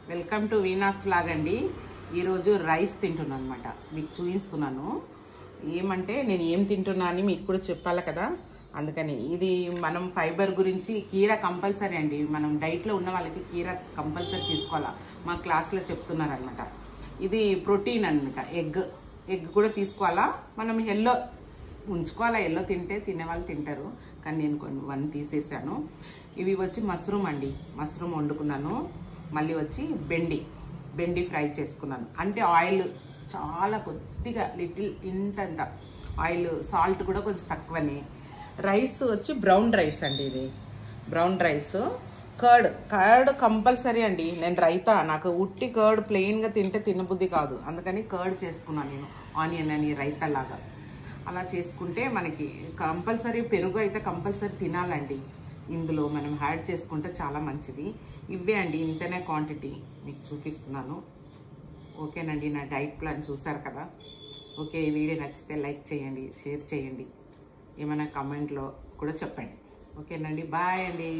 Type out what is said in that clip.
Welcome to Veena's vlog అండి. ఈరోజు rice తింటున్నాను అనమాట. మీకు చూపిస్తున్నాను. ఏమంటే నేను ఏం తింటున్నా అని మీకు కూడా చెప్పాలి కదా, అందుకని ఇది మనం ఫైబర్ గురించి కీరా కంపల్సరీ అండి. మనం డైట్లో ఉన్న వాళ్ళకి కీరా కంపల్సరీ తీసుకోవాలా, మా క్లాస్లో చెప్తున్నారు అనమాట. ఇది ప్రోటీన్ అనమాట. ఎగ్ కూడా తీసుకోవాలా. మనం ఎల్లో ఉంచుకోవాలా, ఎల్లో తినే వాళ్ళు తింటారు, కానీ నేను కొన్ని 1 తీసేసాను. ఇవి వచ్చి మష్రూమ్ అండి, మష్రూమ్ వండుకున్నాను. మళ్ళీ వచ్చి బెండి ఫ్రై చేసుకున్నాను. అంటే ఆయిల్ చాలా కొద్దిగా లిటిల్ ఇంతంత ఆయిల్, సాల్ట్ కూడా కొంచెం తక్కువనే. రైస్ వచ్చి బ్రౌన్ రైస్ అండి. ఇది బ్రౌన్ రైస్. కర్డ్ కంపల్సరీ అండి. నేను రైతా, నాకు ఉట్టి కర్డ్ ప్లెయిన్గా తినబుద్ధి కాదు, అందుకని కర్డ్ చేసుకున్నాను నేను. ఆనియన్ అని రైతా లాగా అలా చేసుకుంటే మనకి కంపల్సరీ పెరుగు అయితే కంపల్సరీ తినాలండి. ఇందులో మనం యాడ్ చేసుకుంటే చాలా మంచిది. ఇవే అండి, ఇంతనే క్వాంటిటీ మీకు చూపిస్తున్నాను. ఓకేనండి, నా డైట్ ప్లాన్ చూసారు కదా. ఓకే, ఈ వీడియో నచ్చితే లైక్ చేయండి, షేర్ చేయండి, ఏమైనా కామెంట్లో కూడా చెప్పండి. ఓకేనండి, బాయ్ అండి.